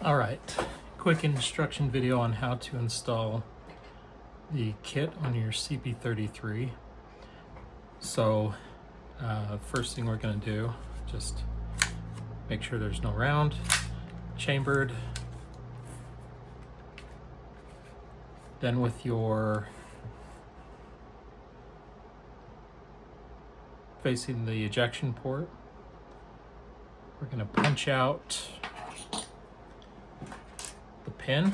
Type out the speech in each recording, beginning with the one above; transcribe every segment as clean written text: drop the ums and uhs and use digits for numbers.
All right, quick instruction video on how to install the kit on your CP33. So first thing we're going to do, just make sure there's no round, chambered. Then with your facing the ejection port, we're going to punch out the pin.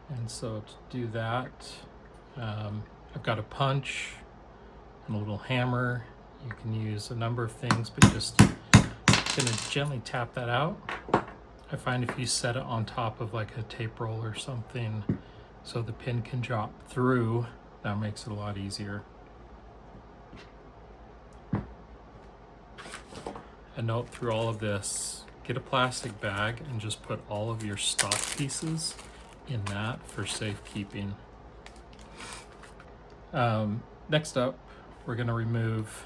And so to do that, I've got a punch and a little hammer. You can use a number of things, but just gonna gently tap that out. I find if you set it on top of like a tape roll or something so the pin can drop through, that makes it a lot easier. A note through all of this, get a plastic bag and just put all of your stock pieces in that for safekeeping. Next up, we're going to remove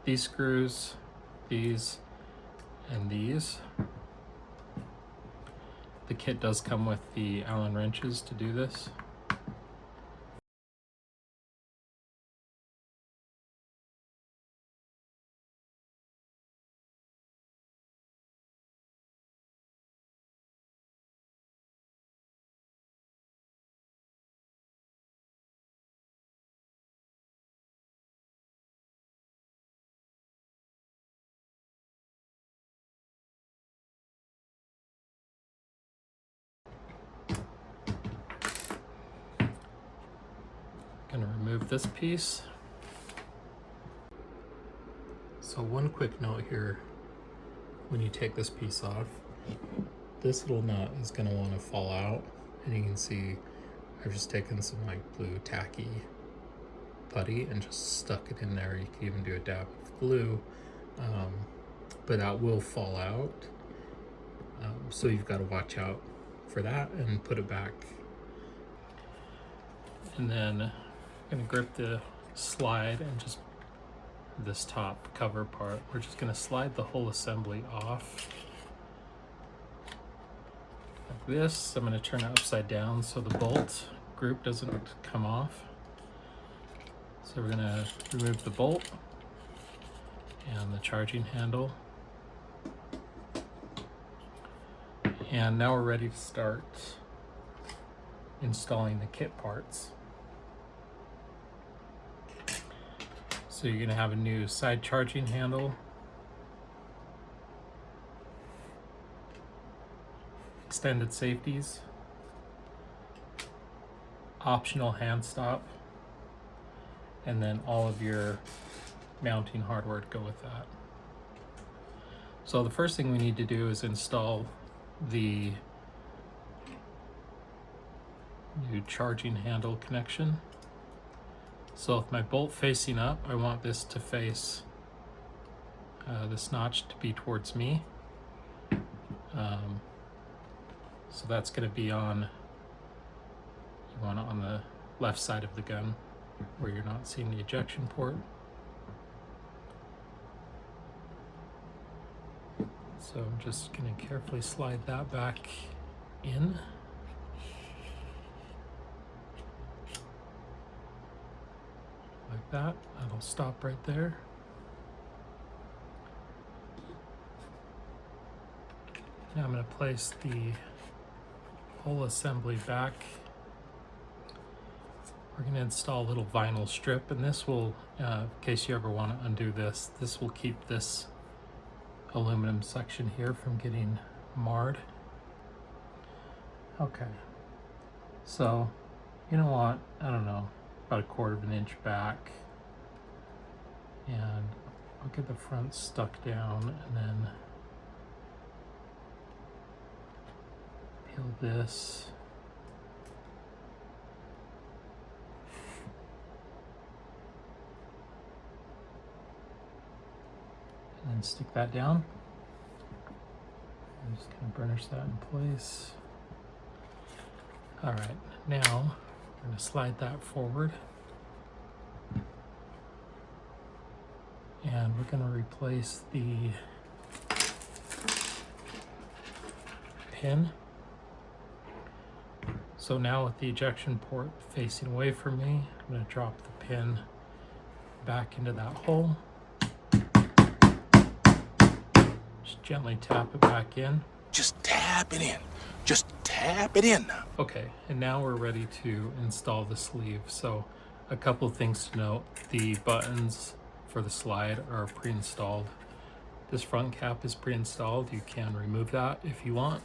these screws, these, and these. The kit does come with the Allen wrenches to do this. Going to remove this piece. So one quick note here, when you take this piece off, this little nut is going to want to fall out, and you can see I've just taken some like blue tacky putty and just stuck it in there. You can even do a dab of glue, but that will fall out, so you've got to watch out for that and put it back. And then I'm going to grip the slide and just this top cover part, we're just going to slide the whole assembly off like this. I'm going to turn it upside down so the bolt group doesn't come off. So we're going to remove the bolt and the charging handle. And now we're ready to start installing the kit parts. So you're going to have a new side charging handle, extended safeties, optional hand stop, and then all of your mounting hardware to go with that. So the first thing we need to do is install the new charging handle connection. So with my bolt facing up, I want this to face, this notch to be towards me. So that's going to be on, you want it on the left side of the gun where you're not seeing the ejection port. So I'm just going to carefully slide that back in. Like that, that'll stop right there. Now I'm going to place the whole assembly back. We're going to install a little vinyl strip, and this will, in case you ever want to undo this, this will keep this aluminum section here from getting marred. Okay, so you know what, I don't know, about 1/4 of an inch back, and I'll get the front stuck down and then peel this. And then stick that down. I'm just going to burnish that in place. All right, now we're going to slide that forward. And we're going to replace the pin. So now with the ejection port facing away from me, I'm going to drop the pin back into that hole. Just gently tap it back in. Just tap it in. Just tap it in now. Okay, and now we're ready to install the sleeve. So a couple of things to note. The buttons for the slide are pre-installed. This front cap is pre-installed. You can remove that if you want.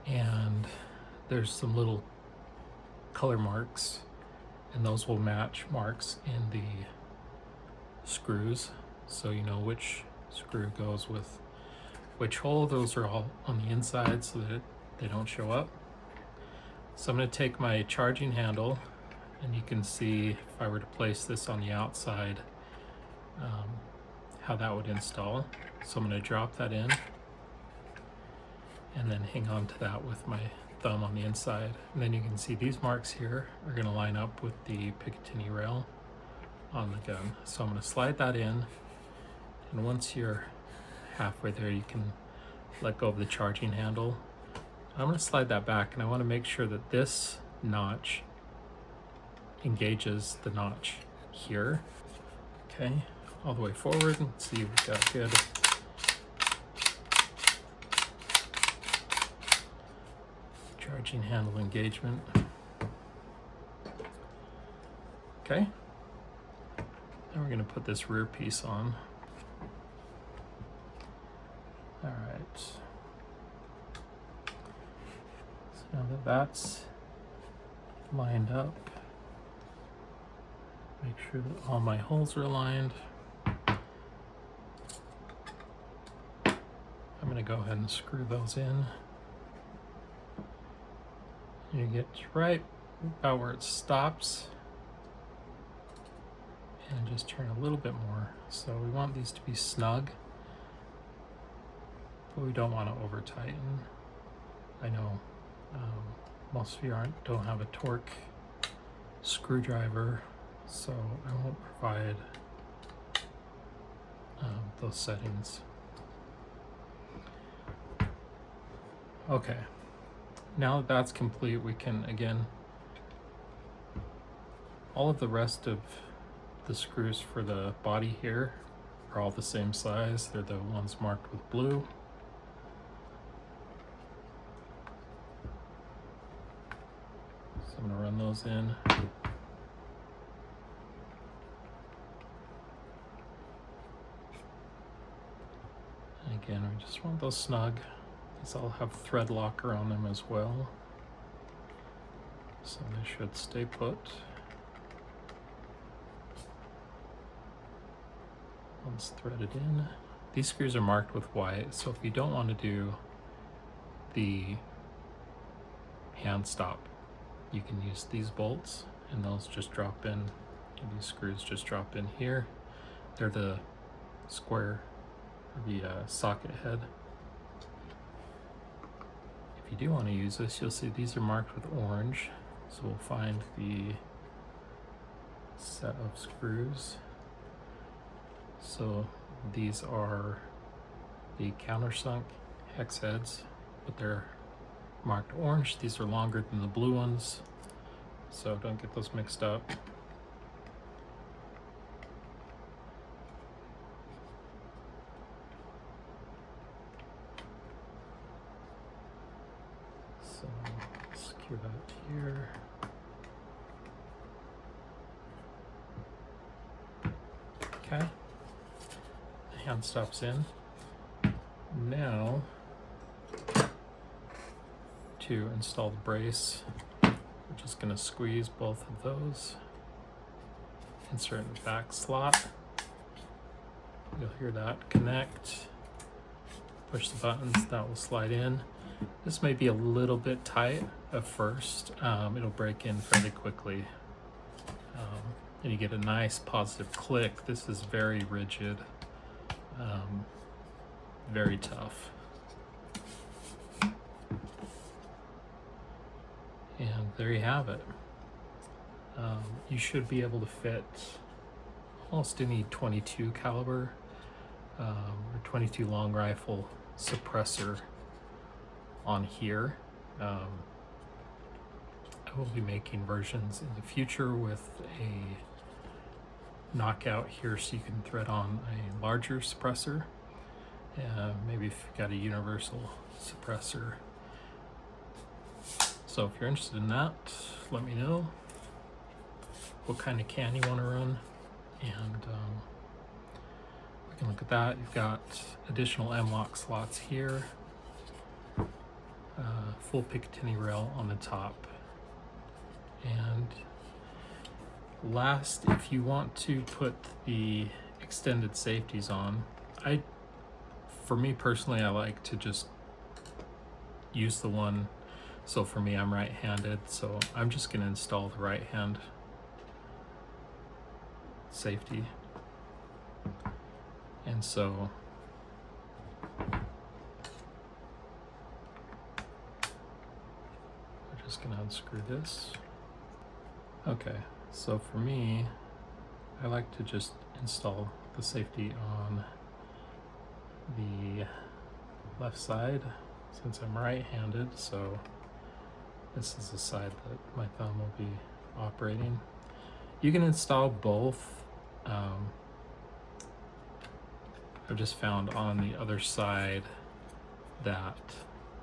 And there's some little color marks, and those will match marks in the screws, so you know which screw goes with which hole. Those are all on the inside so that they don't show up. So I'm going to take my charging handle, and you can see if I were to place this on the outside, how that would install. So I'm going to drop that in and then hang on to that with my thumb on the inside. And then you can see these marks here are going to line up with the Picatinny rail on the gun. So I'm going to slide that in, and once you're halfway there, you can let go of the charging handle. I'm going to slide that back, and I want to make sure that this notch engages the notch here. Okay, all the way forward, and see we've got good charging handle engagement. Okay, now we're going to put this rear piece on. All right, so now that that's lined up, make sure that all my holes are aligned. I'm going to go ahead and screw those in. You get right about where it stops, and just turn a little bit more. So we want these to be snug, but we don't want to over tighten. I know most of you don't have a torque screwdriver, so I won't provide those settings. Okay, now that that's complete, we can, again, all of the rest of the screws for the body here are all the same size. They're the ones marked with blue. So I'm going to run those in. And again, we just want those snug. These all have thread locker on them as well, so they should stay put. Once threaded in, these screws are marked with white, so if you don't want to do the hand stop, you can use these bolts, and those just drop in. And these screws just drop in here. They're the square, the socket head. If you do want to use this, you'll see these are marked with orange, so we'll find the set of screws. So these are the countersunk hex heads, but they're marked orange. These are longer than the blue ones, so don't get those mixed up. So secure that here. Okay, the hand stops in. Now to install the brace, we're just going to squeeze both of those, insert in the back slot. You'll hear that connect. Push the buttons, that will slide in. This may be a little bit tight at first. It'll break in fairly quickly. And you get a nice positive click. This is very rigid, very tough. And there you have it. You should be able to fit almost any 22 caliber or 22 long rifle suppressor on here. I will be making versions in the future with a knockout here so you can thread on a larger suppressor. Maybe if you've got a universal suppressor. So if you're interested in that, let me know what kind of can you want to run, and we can look at that. You've got additional M-lock slots here, full Picatinny rail on the top, and last, if you want to put the extended safeties on, for me personally, I like to just use the one. So for me, I'm right-handed, so I'm just going to install the right-hand safety. And so we're just going to unscrew this. Okay, so for me, I like to just install the safety on the left side since I'm right-handed, so this is the side that my thumb will be operating. You can install both. I've just found on the other side that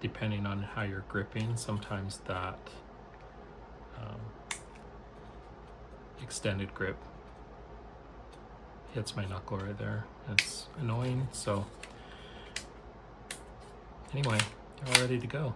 depending on how you're gripping, sometimes that extended grip hits my knuckle right there. It's annoying. So anyway, you're all ready to go.